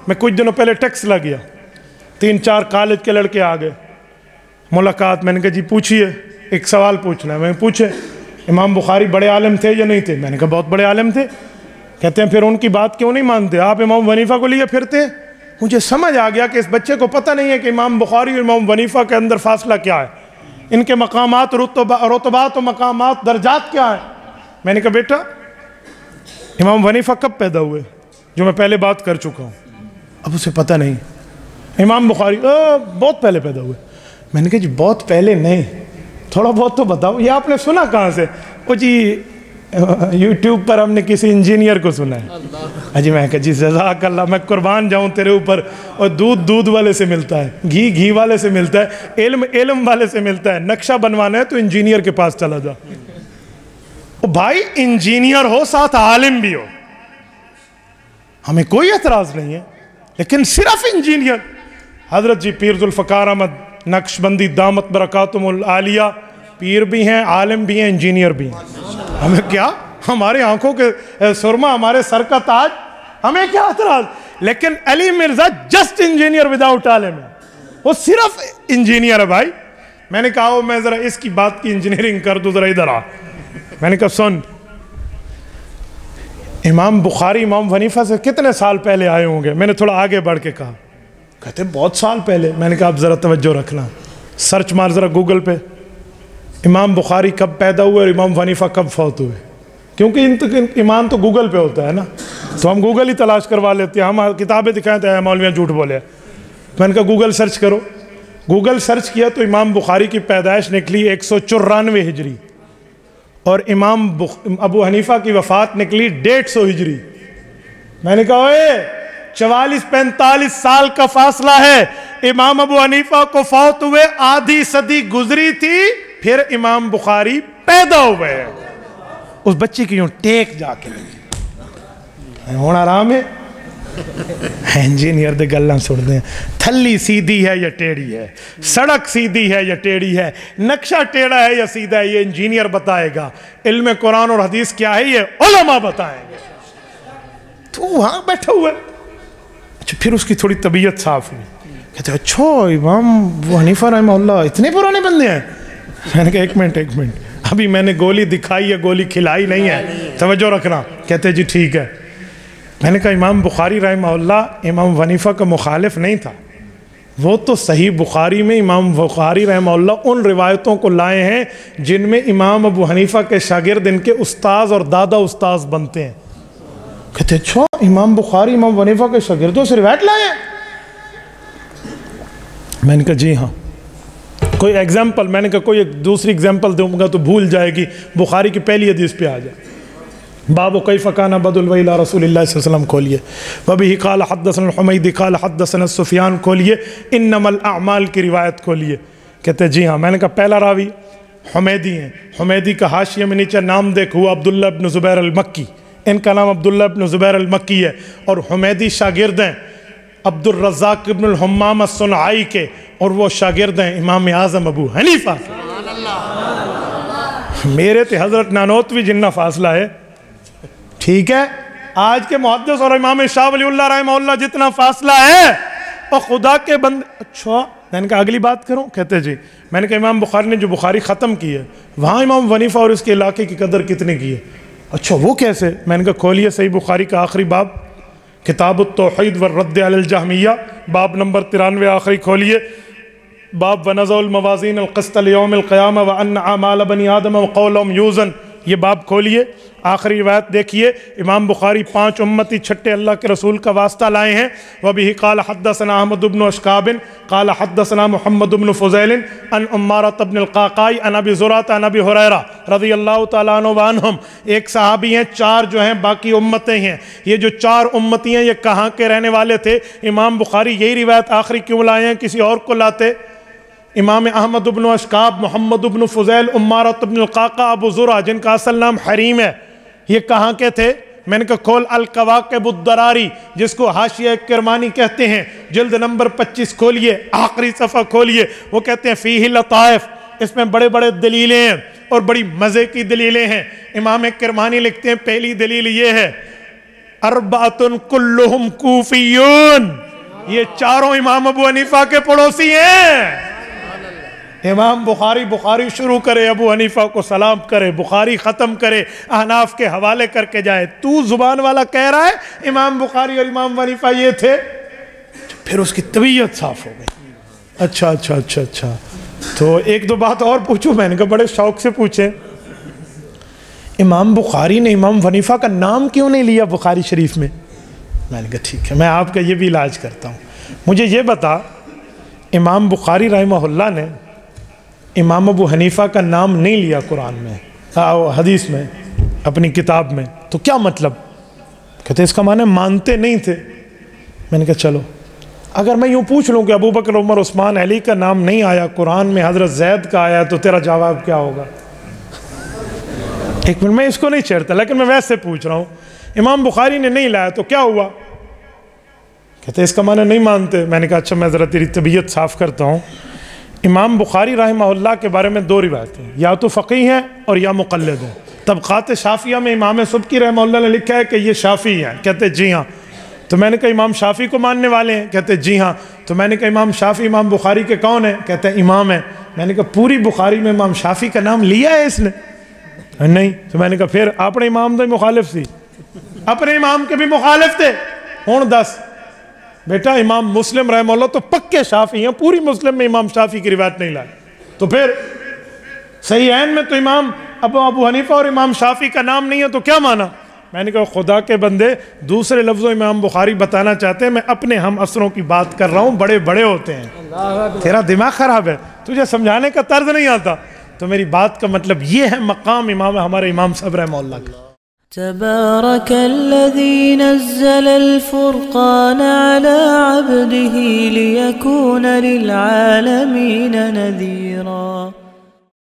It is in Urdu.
میں کچھ دنوں پہلے ٹیکس لگ گیا, 3-4 کالج کے لڑکے آ گئے, ملاقات. میں نے کہا جی پوچھئے, ایک سوال پوچھنا ہے. میں نے پوچھے امام بخاری بڑے عالم تھے یا نہیں تھے؟ میں نے کہا بہت بڑے عالم تھے. کہتے ہیں پھر ان کی بات کیوں نہیں مانتے, آپ امام ابو حنیفہ کو لیے پھرتے ہیں. مجھے سمجھ آ گیا کہ اس بچے کو پتہ نہیں ہے کہ امام بخاری اور امام ابو حنیفہ کے اندر فاصلہ کیا ہے, ان کے مقامات, رتبات و مقامات, درجات کیا ہیں. میں نے کہا بیٹا امام ابو حنیفہ کب پیدا ہوئے؟ جو میں پہلے بات کر چکا ہوں. اب اسے پتہ نہیں. امام بخاری بہت پہلے پیدا ہوئے. میں نے کہا جی بہت پہلے نہیں, تھوڑا بہت تو بتاؤ. یہ آپ نے سنا کہاں سے؟ وہ جی یوٹیوب پر ہم نے کسی انجینئر کو سنا ہے. جی میں کہا جی جزاک اللہ, میں قربان جاؤں تیرے اوپر. اور دودھ والے سے ملتا ہے, گھی والے سے ملتا ہے, علم والے سے ملتا ہے. نقشہ بنوانا ہے تو انجینئر کے پاس چلا جا. بھائی انجینئر ہو ساتھ عالم بھی ہو, ہمیں کوئی اعتراض نہیں ہے, لیکن صرف انجینئر. حضرت جی پیر ذوالفقار احمد نقشبندی دامت برکاتہم العالیہ پیر بھی ہیں, عالم بھی ہیں, انجینئر بھی ہیں. ہمیں کیا, ہمارے آنکھوں کے سرما, ہمارے سر کا تاج, ہمیں کیا اعتراض. لیکن علی مرزا جسٹ انجینئر وداؤٹ عالم ہے, وہ صرف انجینئر ہے. بھائی میں نے کہا میں ذرا اس کی بات کی انجینئرنگ کر دوں, ذرا ادھر آ. میں نے کہا سن, امام بخاری امام ابو حنیفہ سے کتنے سال پہلے آئے ہوں گے؟ میں نے تھوڑا آگے بڑھ کے کہا. کہتے بہت سال پہلے. میں نے کہا اب ذرا توجہ رکھنا, سرچ مار ذرا گوگل پہ, امام بخاری کب پیدا ہوئے اور امام ابو حنیفہ کب فوت ہوئے. کیونکہ ایمان تو گوگل پہ ہوتا ہے نا, تو ہم گوگل ہی تلاش کروا لیتے ہیں. ہم کتابیں دکھائیں تو مولویاں جھوٹ بولے. میں نے کہا گوگل سرچ کرو. گوگل سرچ کیا تو امام بخاری کی پیدائش نکلی 194 ہجری, اور امام ابو حنیفہ کی وفات نکلی 150 ہجری. میں نے کہا 44-45 سال کا فاصلہ ہے. امام ابو حنیفہ کو فوت ہوئے آدھی صدی گزری تھی, پھر امام بخاری پیدا ہوئے. اس بچے کی یوں ٹیک جا کے لگی ہونا آرام ہے. انجینئر دے گلاں سن دیں, تھلی سیدھی ہے یا ٹیڑھی ہے, سڑک سیدھی ہے یا ٹیڑھی ہے, نقشہ ٹیڑھا ہے یا سیدھا ہے, یہ انجینئر بتائے گا. علم قرآن اور حدیث کیا ہے یہ علماء بتائیں گے. تو وہاں بیٹھا ہوا ہے. اچھا پھر اس کی تھوڑی طبیعت صاف ہوئی. کہتے ہیں اچھا امام ابو حنیفہ رحمہ اللہ اتنے پرانے بندے ہیں. میں نے کہا ایک منٹ ابھی میں نے گولی دکھائی ہے, گولی کھلائی نہیں ہے, توجہ رکھنا. کہتے جی ٹھیک ہے. میں نے کہا امام بخاری رحمہ اللہ امام ابو حنیفہ کا مخالف نہیں تھا. وہ تو صحیح بخاری میں امام بخاری رحمہ اللہ ان روایتوں کو لائے ہیں جن میں امام ابو حنیفہ کے شاگرد ان کے استاذ اور دادا استاذ بنتے ہیں. کہتے اچھا امام بخاری امام ابو حنیفہ کے شاگردوں سے روایت لائے ہیں. میں نے کہا جی ہاں. کوئی ایگزامپل؟ میں نے کہا کوئی ایک دوسری ایگزامپل دوں گا تو بھول جائے گی. بخاری کی پہلی حدیث پہ آ جائے. باب کیف کان بدء الوحی الی رسول اللہ صلی اللہ علیہ وسلم کھولیے. وبہ قال حدثنا الحمیدی قال حدثنا سفیان کھولیے. انما الاعمال کی روایت کھولیے. کہتے جی ہاں. میں نے کہا پہلا راوی حمیدی ہیں. حمیدی کا حاشیے میں نیچے نام دیکھ ہوا عبداللہ ابن زبیر المکی. ان کا نام عبداللہ ابن زبیر المکی ہے, اور حمیدی شاگرد ہیں عبد الرزاق ابن الحمام الصنعائی کے, اور وہ شاگرد ہیں امام اعظم ابو حنیفہ. میرے تے حضرت نانوتوی جنہ فاصلہ ہے. ٹھیک ہے, آج کے محدث اور امام شاہ ولی اللہ رحمہ اللہ جتنا فاصلہ ہے, اور خدا کے بندے. اچھا میں نے کہا اگلی بات کروں. کہتے جی. میں نے کہا امام بخاری نے جو بخاری ختم کی ہے وہاں امام ابو حنیفہ اور اس کے علاقے کی قدر کتنے کی ہے؟ اچھا وہ کیسے؟ میں نے کہا کھولیے صحیح بخاری کا آخری باب, کتاب التوحید والرد علی الجہمیہ, باب نمبر 93 آخری کھولیے. باب ونضع الموازین القسط لیوم القیامہ وان اعمال بنی آدم وقولهم یوزن. یہ باب کھولیے, آخری روایت دیکھیے. امام بخاری 5 امتی چھٹے اللہ کے رسول کا واسطہ لائے ہیں. وبہ قال حدثنا احمد بن اشکاب قال حدثنا محمد بن فضیل عن عمارۃ بن القعقاع عن ابی زرعۃ عن ابی ہریرہ رضی اللہ تعالیٰ عنہ وعنہم. ایک صحابی ہیں, 4 جو ہیں باقی امتیں ہیں. یہ جو 4 امتی ہیں یہ کہاں کے رہنے والے تھے؟ امام بخاری یہی روایت آخری کیوں لائے ہیں, کسی اور کو لاتے؟ امام احمد بن اشکاب, محمد بن فضیل, عمارۃ بن القعقاع, ابو زرع جن کا اصل نام حریم ہے, یہ کہاں کے تھے؟ میں نے کہا کھول الکواکب الدراری جس کو حاشیہ کرمانی کہتے ہیں, جلد نمبر 25 کھولیے, آخری صفحہ کھولیے. وہ کہتے ہیں فیہ لطائف, اس میں بڑے بڑے دلیلیں ہیں اور بڑی مزے کی دلیلیں ہیں. امام کرمانی لکھتے ہیں پہلی دلیل یہ ہے اربعۃ کلہم کوفیون، یہ چاروں امام ابو حنیفہ کے پڑوسی ہیں۔ امام بخاری شروع کرے، ابو حنیفہ کو سلام کرے، بخاری ختم کرے، احناف کے حوالے کر کے جائے۔ تو زبان والا کہہ رہا ہے امام بخاری اور امام حنیفہ یہ تھے؟ پھر اس کی طبیعت صاف ہو گئی۔ اچھا تو ایک دو بات اور پوچھوں؟ میں نے کہا بڑے شوق سے پوچھیں، امام بخاری نے امام حنیفہ کا نام کیوں نہیں لیا بخاری شریف میں؟ میں نے کہا ٹھیک ہے، میں آپ کا یہ بھی علاج کرتا ہوں۔ مجھے یہ بتا، امام بخاری رحمہ اللہ نے امام ابو حنیفہ کا نام نہیں لیا قرآن میں، حدیث میں، اپنی کتاب میں، تو کیا مطلب؟ کہتے اس کا معنی مانتے نہیں تھے۔ میں نے کہا چلو، اگر میں یوں پوچھ لوں کہ ابو بکر عمر عثمان علی کا نام نہیں آیا قرآن میں، حضرت زید کا آیا، تو تیرا جواب کیا ہوگا؟ ایک منٹ، میں اس کو نہیں چھیڑتا، لیکن میں ویسے پوچھ رہا ہوں، امام بخاری نے نہیں لایا تو کیا ہوا؟ کہتے اس کا معنی نہیں مانتے۔ میں نے کہا اچھا، میں ذرا تیری طبیعت صاف کرتا ہوں۔ امام بخاری رحمہ اللہ کے بارے میں دو روایتیں، یا تو فقیہ ہیں اور یا مقلد ہیں۔ طبقات شافعیہ میں امام سبکی رحمہ اللہ نے لکھا ہے کہ یہ شافعی ہیں۔ کہتے جی ہاں۔ تو میں نے کہا امام شافعی کو ماننے والے ہیں؟ کہتے جی ہاں۔ تو میں نے کہا امام شافعی امام بخاری کے کون ہیں؟ کہتے ہیں امام ہیں۔ میں نے کہا پوری بخاری میں امام شافعی کا نام لیا ہے اس نے؟ نہیں۔ تو میں نے کہا پھر اپنے امام دے مخالف سی، اپنے امام کے بھی مخالف تھے۔ ہوں دس بیٹا، امام مسلم رحمہ اللہ تو پکے شافعی ہیں، پوری مسلم میں امام شافعی کی روایت نہیں لائے، تو پھر صحیحین میں تو امام ابو حنیفہ اور امام شافعی کا نام نہیں ہے، تو کیا مانا؟ میں نے کہا خدا کے بندے، دوسرے لفظوں امام بخاری بتانا چاہتے ہیں، میں اپنے ہم عصروں کی بات کر رہا ہوں، بڑے بڑے ہوتے ہیں، تیرا دماغ خراب ہے، تجھے سمجھانے کا طرز نہیں آتا۔ تو میری بات کا مطلب یہ ہے مقام ہمارے امام صاحب رحمہ اللہ کا۔ تبارك الذي نزل الفرقان على عبده ليكون للعالمين نذيرا